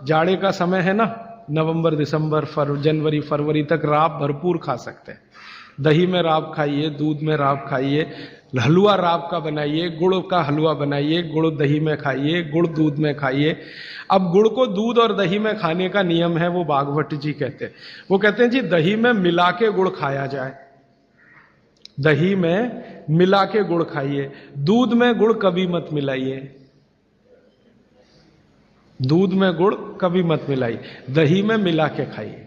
जाड़े का समय है ना, नवंबर दिसंबर जनवरी फरवरी तक राब भरपूर खा सकते हैं। दही में राब खाइए, दूध में राब खाइए, हलवा राब का बनाइए, गुड़ का हलवा बनाइए, गुड़ दही में खाइए, गुड़ दूध में खाइए। अब गुड़ को दूध और दही में खाने का नियम है, वो भागवत जी कहते हैं। वो कहते हैं जी दही में मिला के गुड़ खाया जाए, दही में मिला के गुड़ खाइए, दूध में गुड़ कभी मत मिलाइए, दूध में गुड़ कभी मत मिलाइए, दही में मिला के खाइए।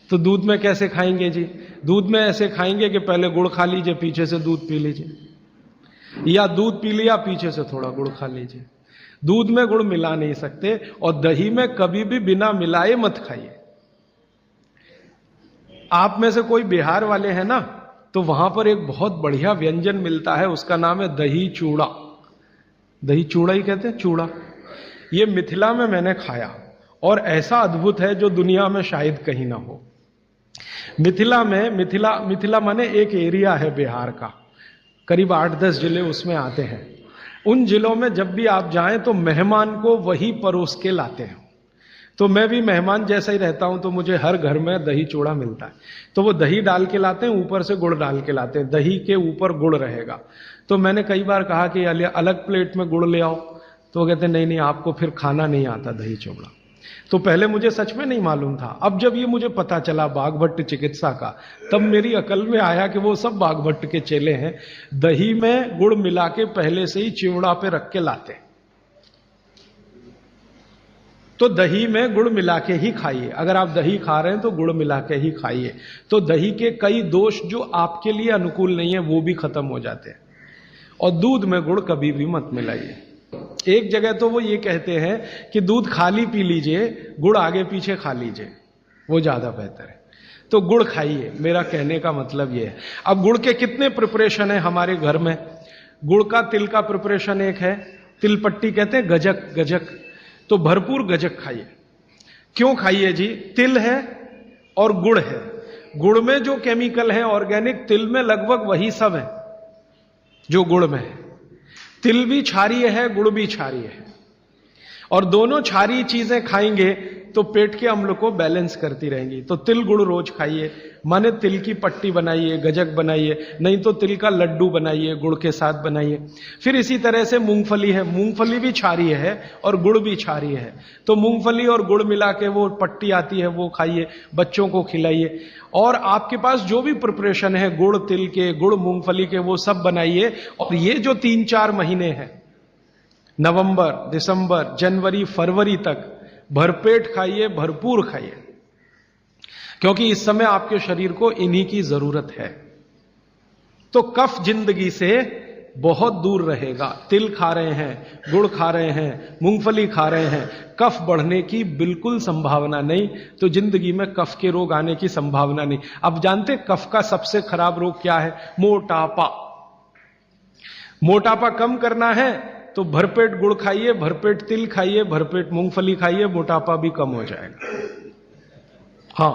तो दूध में कैसे खाएंगे जी? दूध में ऐसे खाएंगे कि पहले गुड़ खा लीजिए, पीछे से दूध पी लीजिए, या दूध पी लिया पीछे से थोड़ा गुड़ खा लीजिए। दूध में गुड़ मिला नहीं सकते, और दही में कभी भी बिना मिलाए मत खाइए। आप में से कोई बिहार वाले हैं ना, तो वहां पर एक बहुत बढ़िया व्यंजन मिलता है, उसका नाम है दही चूड़ा। दही चूड़ा ही कहते हैं, चूड़ा। ये मिथिला में मैंने खाया, और ऐसा अद्भुत है जो दुनिया में शायद कहीं ना हो। मिथिला में, मिथिला माने एक एरिया है बिहार का, करीब 8-10 जिले उसमें आते हैं। उन जिलों में जब भी आप जाएं तो मेहमान को वही परोस के लाते हैं। तो मैं भी मेहमान जैसा ही रहता हूं, तो मुझे हर घर में दही चूड़ा मिलता है। तो वो दही डाल के लाते हैं, ऊपर से गुड़ डाल के लाते हैं, दही के ऊपर गुड़ रहेगा। तो मैंने कई बार कहा कि अलग प्लेट में गुड़ ले आओ, तो वो कहते नहीं नहीं, आपको फिर खाना नहीं आता दही चूड़ा। तो पहले मुझे सच में नहीं मालूम था। अब जब ये मुझे पता चला बागभट्ट चिकित्सा का, तब मेरी अकल में आया कि वो सब बागभट्ट के चेले हैं, दही में गुड़ मिला के पहले से ही चिवड़ा पे रख के लाते। तो दही में गुड़ मिला के ही खाइए। अगर आप दही खा रहे हैं तो गुड़ मिला के ही खाइए। तो दही के कई दोष जो आपके लिए अनुकूल नहीं है वो भी खत्म हो जाते हैं। और दूध में गुड़ कभी भी मत मिलाइए। एक जगह तो वो ये कहते हैं कि दूध खाली पी लीजिए, गुड़ आगे पीछे खा लीजिए, वो ज्यादा बेहतर है। तो गुड़ खाइए, मेरा कहने का मतलब ये है। अब गुड़ के कितने प्रिपरेशन है हमारे घर में? गुड़ का तिल का प्रिपरेशन एक है, तिल पट्टी कहते हैं, गजक, गजक। तो भरपूर गजक खाइए। क्यों खाइए जी? तिल है और गुड़ है। गुड़ में जो केमिकल है ऑर्गेनिक, तिल में लगभग वही सब है जो गुड़ में है। तिल भी क्षारीय है, गुड़ भी क्षारीय है, और दोनों क्षारीय चीजें खाएंगे तो पेट के अम्ल को बैलेंस करती रहेंगी। तो तिल गुड़ रोज खाइए, माने तिल की पट्टी बनाइए, गजक बनाइए, नहीं तो तिल का लड्डू बनाइए, गुड़ के साथ बनाइए। फिर इसी तरह से मूंगफली है, मूंगफली भी क्षारीय है और गुड़ भी क्षारीय है। तो मूंगफली और गुड़ मिला के वो पट्टी आती है, वो खाइए, बच्चों को खिलाइए। और आपके पास जो भी प्रिपरेशन है गुड़ तिल के, गुड़ मूंगफली के, वो सब बनाइए। और ये जो 3-4 महीने हैं, नवंबर, दिसंबर, जनवरी, फरवरी तक भरपेट खाइए, भरपूर खाइए, क्योंकि इस समय आपके शरीर को इन्हीं की जरूरत है। तो कफ जिंदगी से बहुत दूर रहेगा। तिल खा रहे हैं, गुड़ खा रहे हैं, मूंगफली खा रहे हैं, कफ बढ़ने की बिल्कुल संभावना नहीं। तो जिंदगी में कफ के रोग आने की संभावना नहीं। अब जानते कफ का सबसे खराब रोग क्या है? मोटापा। मोटापा कम करना है तो भरपेट गुड़ खाइए, भरपेट तिल खाइए, भरपेट मूंगफली खाइए, मोटापा भी कम हो जाएगा। हाँ,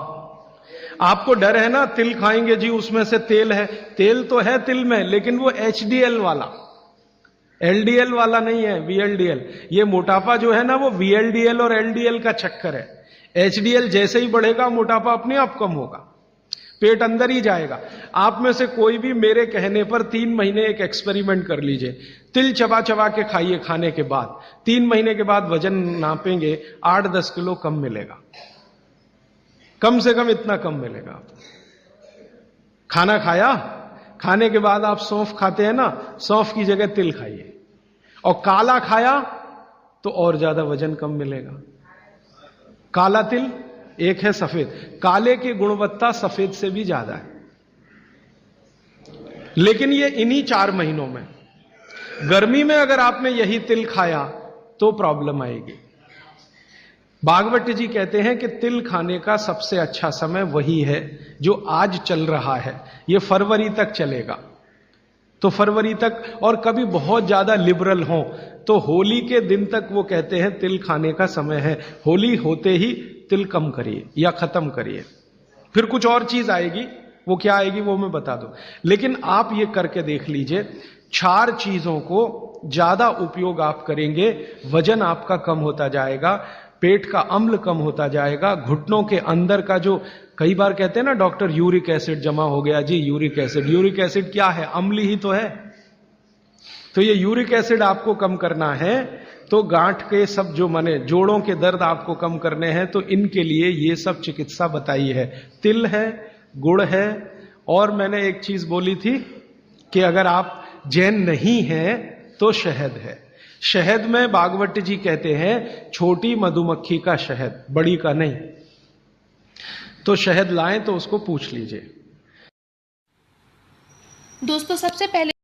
आपको डर है ना, तिल खाएंगे जी उसमें से तेल है। तेल तो है तिल में, लेकिन वो HDL वाला, LDL वाला नहीं है, VLDL। ये मोटापा जो है ना, वो VLDL और LDL का चक्कर है। HDL जैसे ही बढ़ेगा मोटापा अपने आप कम होगा, पेट अंदर ही जाएगा। आप में से कोई भी मेरे कहने पर 3 महीने एक एक्सपेरिमेंट कर लीजिए। तिल चबा चबा के खाइए, खाने के बाद 3 महीने के बाद वजन नापेंगे, 8-10 किलो कम मिलेगा, कम से कम इतना कम मिलेगा। खाना खाया, खाने के बाद आप सौंफ खाते हैं ना, सौंफ की जगह तिल खाइए। और काला खाया तो और ज्यादा वजन कम मिलेगा। काला तिल, एक है सफेद। काले की गुणवत्ता सफेद से भी ज्यादा है। लेकिन ये इन्हीं 4 महीनों में, गर्मी में अगर आपने यही तिल खाया तो प्रॉब्लम आएगी। भागवत जी कहते हैं कि तिल खाने का सबसे अच्छा समय वही है जो आज चल रहा है। ये फरवरी तक चलेगा। तो फरवरी तक, और कभी बहुत ज्यादा लिबरल हो तो होली के दिन तक वो कहते हैं तिल खाने का समय है। होली होते ही तिल कम करिए या खत्म करिए। फिर कुछ और चीज आएगी, वो क्या आएगी वो मैं बता दूं। लेकिन आप ये करके देख लीजिए, 4 चीजों को ज्यादा उपयोग आप करेंगे, वजन आपका कम होता जाएगा, पेट का अम्ल कम होता जाएगा, घुटनों के अंदर का जो, कई बार कहते हैं ना डॉक्टर यूरिक एसिड जमा हो गया जी, यूरिक एसिड क्या है? अम्ल ही तो है। तो ये यूरिक एसिड आपको कम करना है, तो गांठ के सब जो माने जोड़ों के दर्द आपको कम करने हैं, तो इनके लिए ये सब चिकित्सा बताई है। तिल है, गुड़ है, और मैंने एक चीज बोली थी कि अगर आप जैन नहीं हैं तो शहद है। शहद में भागवत जी कहते हैं छोटी मधुमक्खी का शहद, बड़ी का नहीं। तो शहद लाएं तो उसको पूछ लीजिए। दोस्तों सबसे पहले